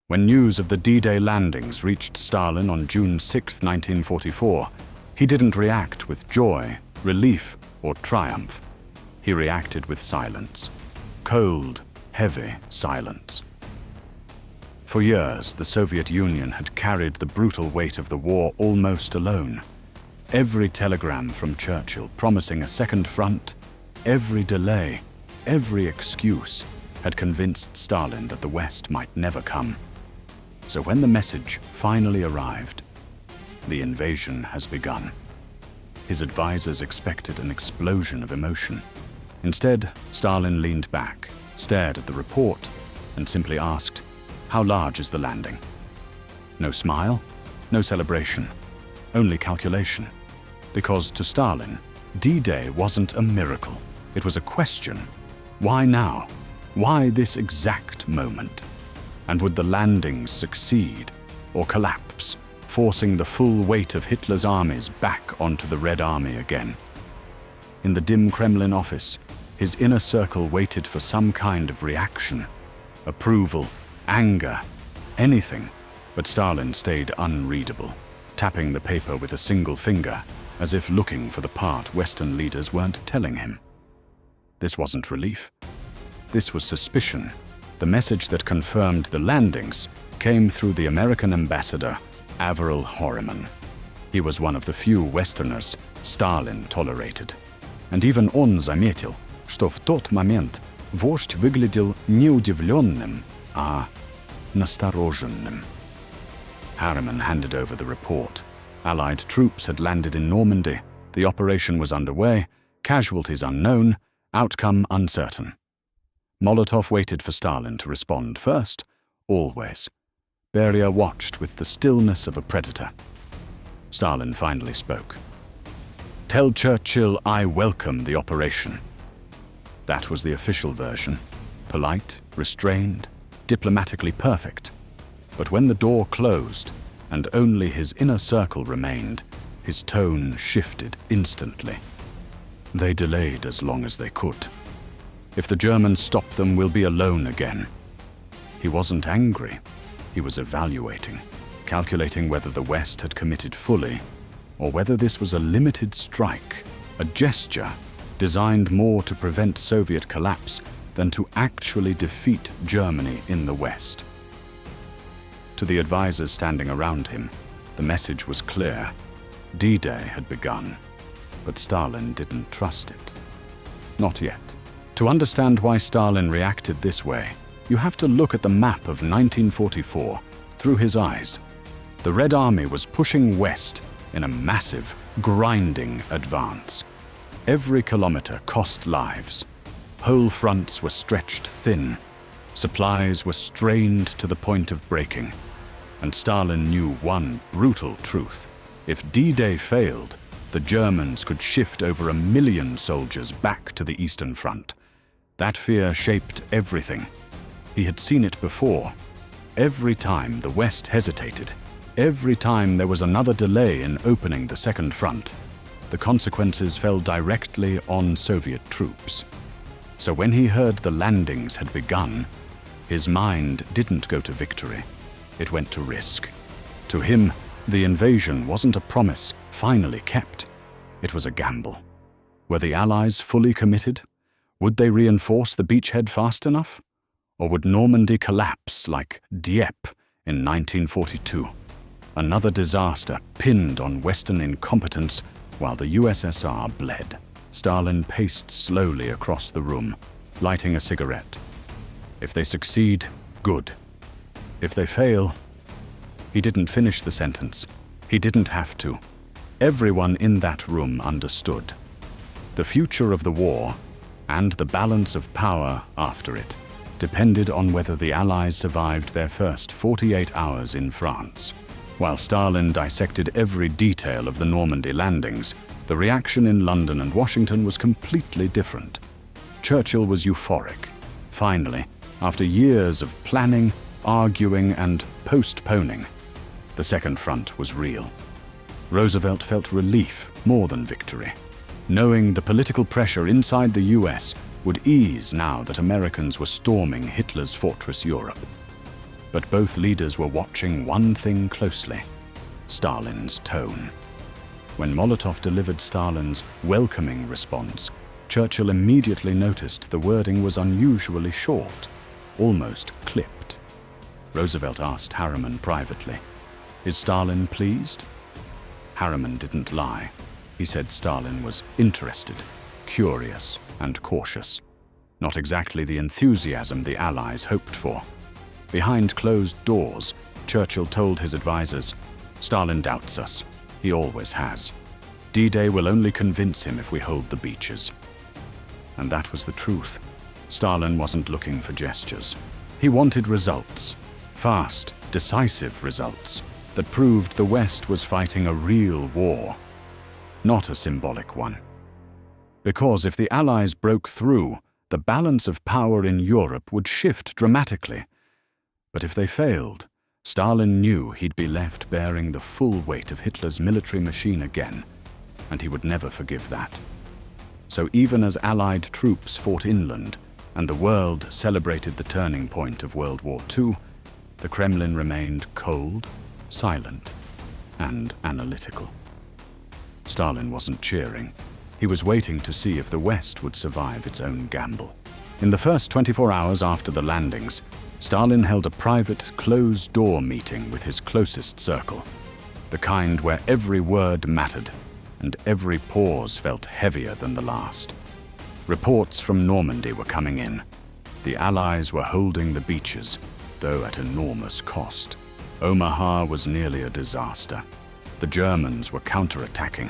When news of the D-Day landings reached Stalin on June 6, 1944, he didn't react with joy, relief, or triumph. He reacted with silence. Cold, heavy silence. For years, the Soviet Union had carried the brutal weight of the war almost alone. Every telegram from Churchill promising a second front, every delay, every excuse had convinced Stalin that the West might never come. So when the message finally arrived, the invasion has begun. His advisors expected an explosion of emotion. Instead, Stalin leaned back, stared at the report, and simply asked, "How large is the landing?" No smile, no celebration, only calculation. Because to Stalin, D-Day wasn't a miracle. It was a question. Why now? Why this exact moment? And would the landings succeed or collapse, forcing the full weight of Hitler's armies back onto the Red Army again? In the dim Kremlin office, his inner circle waited for some kind of reaction. Approval, anger, anything. But Stalin stayed unreadable, tapping the paper with a single finger, as if looking for the part Western leaders weren't telling him. This wasn't relief. This was suspicion. The message that confirmed the landings came through the American ambassador, Averell Harriman. He was one of the few Westerners Stalin tolerated. And even он заметил, что в тот момент вождь выглядел не удивленным, а настороженным. Harriman handed over the report. Allied troops had landed in Normandy. The operation was underway, casualties unknown, outcome uncertain. Molotov waited for Stalin to respond first, always. Beria watched with the stillness of a predator. Stalin finally spoke. "Tell Churchill I welcome the operation." That was the official version. Polite, restrained, diplomatically perfect. But when the door closed and only his inner circle remained, his tone shifted instantly. They delayed as long as they could. If the Germans stop them, we'll be alone again. He wasn't angry. He was evaluating, calculating whether the West had committed fully, or whether this was a limited strike, a gesture designed more to prevent Soviet collapse than to actually defeat Germany in the West. To the advisors standing around him, the message was clear. D-Day had begun, but Stalin didn't trust it. Not yet. To understand why Stalin reacted this way, you have to look at the map of 1944 through his eyes. The Red Army was pushing west in a massive, grinding advance. Every kilometer cost lives. Whole fronts were stretched thin. Supplies were strained to the point of breaking. And Stalin knew one brutal truth. If D-Day failed, the Germans could shift over 1 million soldiers back to the Eastern Front. That fear shaped everything. He had seen it before. Every time the West hesitated, every time there was another delay in opening the Second Front, the consequences fell directly on Soviet troops. So when he heard the landings had begun, his mind didn't go to victory. It went to risk. To him, the invasion wasn't a promise finally kept. It was a gamble. Were the Allies fully committed? Would they reinforce the beachhead fast enough? Or would Normandy collapse like Dieppe in 1942? Another disaster pinned on Western incompetence while the USSR bled. Stalin paced slowly across the room, lighting a cigarette. If they succeed, good. If they fail... He didn't finish the sentence. He didn't have to. Everyone in that room understood. The future of the war, and the balance of power after it, depended on whether the Allies survived their first 48 hours in France. While Stalin dissected every detail of the Normandy landings, the reaction in London and Washington was completely different. Churchill was euphoric. Finally, after years of planning, arguing, and postponing, the Second Front was real. Roosevelt felt relief more than victory, knowing the political pressure inside the US would ease now that Americans were storming Hitler's fortress Europe. But both leaders were watching one thing closely: Stalin's tone. When Molotov delivered Stalin's welcoming response, Churchill immediately noticed the wording was unusually short, almost clipped. Roosevelt asked Harriman privately, "Is Stalin pleased?" Harriman didn't lie. He said Stalin was interested, curious, and cautious. Not exactly the enthusiasm the Allies hoped for. Behind closed doors, Churchill told his advisors, "Stalin doubts us. He always has. D-Day will only convince him if we hold the beaches." And that was the truth. Stalin wasn't looking for gestures. He wanted results. Fast, decisive results that proved the West was fighting a real war, not a symbolic one. Because if the Allies broke through, the balance of power in Europe would shift dramatically. But if they failed, Stalin knew he'd be left bearing the full weight of Hitler's military machine again, and he would never forgive that. So even as Allied troops fought inland and the world celebrated the turning point of World War II, the Kremlin remained cold, silent, and analytical. Stalin wasn't cheering. He was waiting to see if the West would survive its own gamble. In the first 24 hours after the landings, Stalin held a private, closed-door meeting with his closest circle, the kind where every word mattered and every pause felt heavier than the last. Reports from Normandy were coming in. The Allies were holding the beaches, though at enormous cost. Omaha was nearly a disaster. The Germans were counterattacking.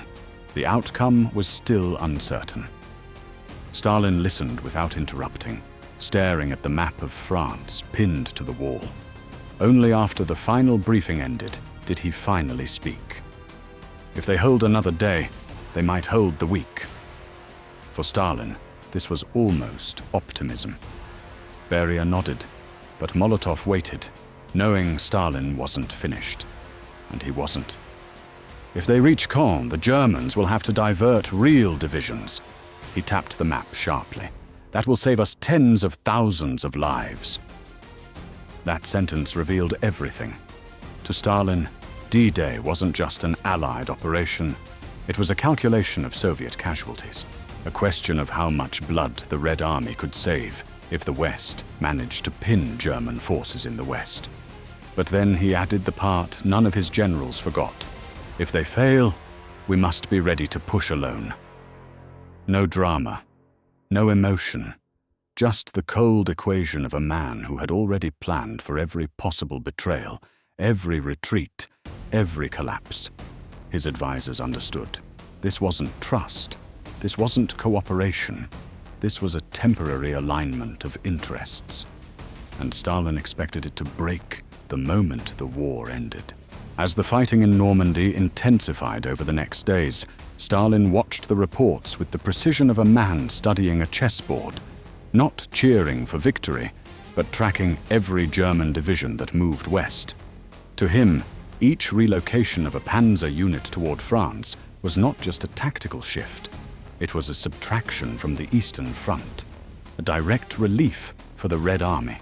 The outcome was still uncertain. Stalin listened without interrupting, staring at the map of France pinned to the wall. Only after the final briefing ended did he finally speak. If they hold another day, they might hold the week. For Stalin, this was almost optimism. Beria nodded, but Molotov waited, knowing Stalin wasn't finished. And he wasn't. If they reach Caen, the Germans will have to divert real divisions. He tapped the map sharply. That will save us tens of thousands of lives. That sentence revealed everything. To Stalin, D-Day wasn't just an Allied operation. It was a calculation of Soviet casualties, a question of how much blood the Red Army could save if the West managed to pin German forces in the West. But then he added the part none of his generals forgot. If they fail, we must be ready to push alone. No drama, no emotion, just the cold equation of a man who had already planned for every possible betrayal, every retreat, every collapse. His advisors understood. This wasn't trust. This wasn't cooperation. This was a temporary alignment of interests. And Stalin expected it to break the moment the war ended. As the fighting in Normandy intensified over the next days, Stalin watched the reports with the precision of a man studying a chessboard, not cheering for victory, but tracking every German division that moved west. To him, each relocation of a panzer unit toward France was not just a tactical shift. It was a subtraction from the Eastern Front, a direct relief for the Red Army.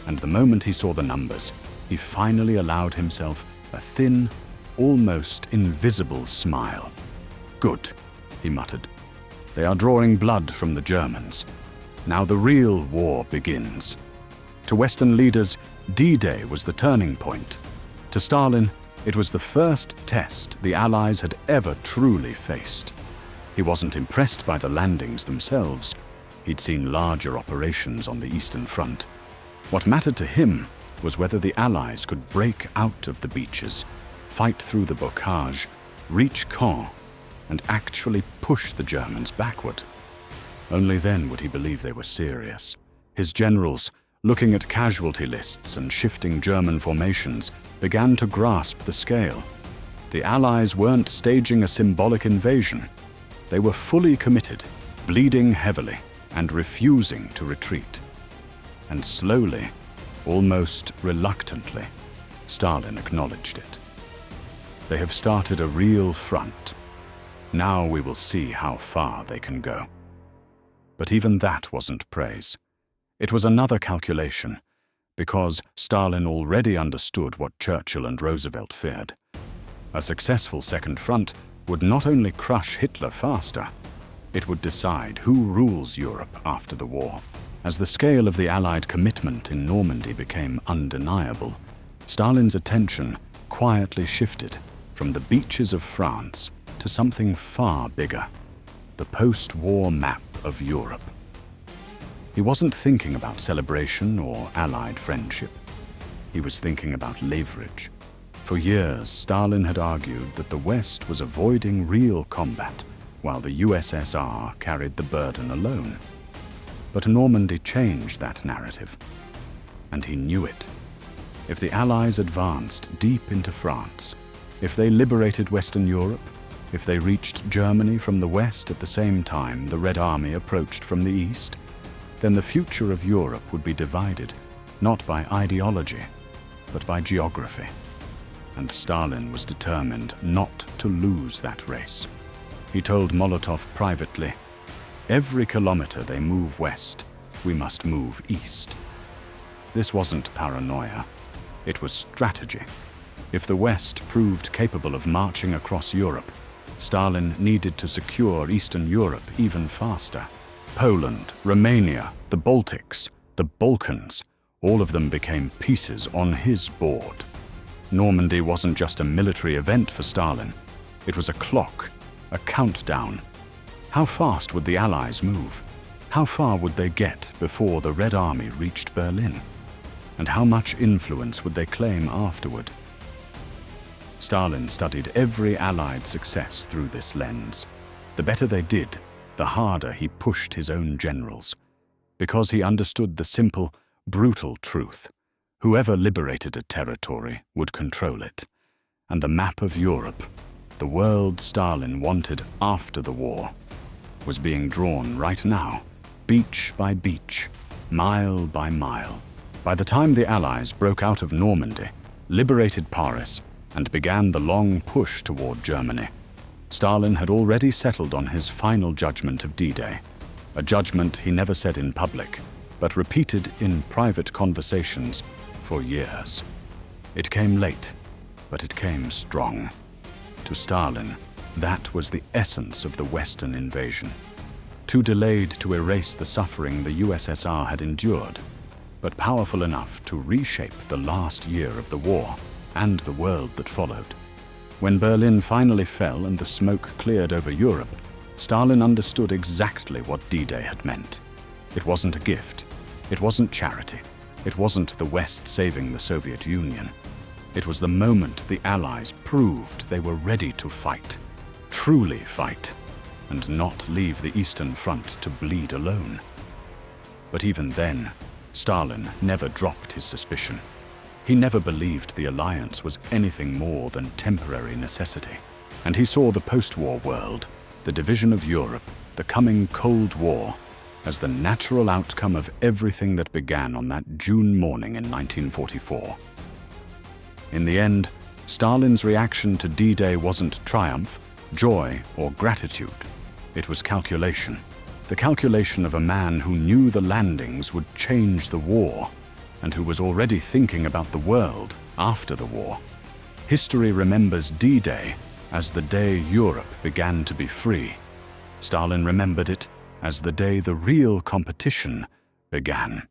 And the moment he saw the numbers, he finally allowed himself a thin, almost invisible smile. "Good," he muttered. "They are drawing blood from the Germans. Now the real war begins." To Western leaders, D-Day was the turning point. To Stalin, it was the first test the Allies had ever truly faced. He wasn't impressed by the landings themselves. He'd seen larger operations on the Eastern Front. What mattered to him was whether the Allies could break out of the beaches, fight through the bocage, reach Caen, and actually push the Germans backward. Only then would he believe they were serious. His generals, looking at casualty lists and shifting German formations, began to grasp the scale. The Allies weren't staging a symbolic invasion. They were fully committed, bleeding heavily, and refusing to retreat. And slowly, almost reluctantly, Stalin acknowledged it. They have started a real front. Now we will see how far they can go. But even that wasn't praise. It was another calculation. because Stalin already understood what Churchill and Roosevelt feared. A successful Second Front would not only crush Hitler faster, it would decide who rules Europe after the war. As the scale of the Allied commitment in Normandy became undeniable, Stalin's attention quietly shifted from the beaches of France to something far bigger: the post-war map of Europe. He wasn't thinking about celebration or Allied friendship. He was thinking about leverage. For years, Stalin had argued that the West was avoiding real combat, while the USSR carried the burden alone. But Normandy changed that narrative, and he knew it. If the Allies advanced deep into France, if they liberated Western Europe, if they reached Germany from the west at the same time the Red Army approached from the east, then the future of Europe would be divided, not by ideology, but by geography. And Stalin was determined not to lose that race. He told Molotov privately, "Every kilometer they move west, we must move east." This wasn't paranoia, it was strategy. If the West proved capable of marching across Europe, Stalin needed to secure Eastern Europe even faster. Poland, Romania, the Baltics, the Balkans, all of them became pieces on his board. Normandy wasn't just a military event for Stalin, it was a clock, a countdown. How fast would the Allies move? How far would they get before the Red Army reached Berlin? And how much influence would they claim afterward? Stalin studied every Allied success through this lens. The better they did, the harder he pushed his own generals, because he understood the simple, brutal truth: whoever liberated a territory would control it. And the map of Europe, the world Stalin wanted after the war, was being drawn right now, beach by beach, mile by mile. By the time the Allies broke out of Normandy, liberated Paris, and began the long push toward Germany, Stalin had already settled on his final judgment of D-Day, a judgment he never said in public, but repeated in private conversations for years. It came late, but it came strong. To Stalin, that was the essence of the Western invasion. Too delayed to erase the suffering the USSR had endured, but powerful enough to reshape the last year of the war and the world that followed. When Berlin finally fell and the smoke cleared over Europe, Stalin understood exactly what D-Day had meant. It wasn't a gift. It wasn't charity. It wasn't the West saving the Soviet Union. It was the moment the Allies proved they were ready to fight, truly fight, and not leave the Eastern Front to bleed alone. But even then, Stalin never dropped his suspicion. He never believed the alliance was anything more than temporary necessity. And he saw the post-war world, the division of Europe, the coming Cold War, as the natural outcome of everything that began on that June morning in 1944. In the end, Stalin's reaction to D-Day wasn't triumph, joy, or gratitude. It was calculation. The calculation of a man who knew the landings would change the war, and who was already thinking about the world after the war. History remembers D-Day as the day Europe began to be free. Stalin remembered it as the day the real competition began.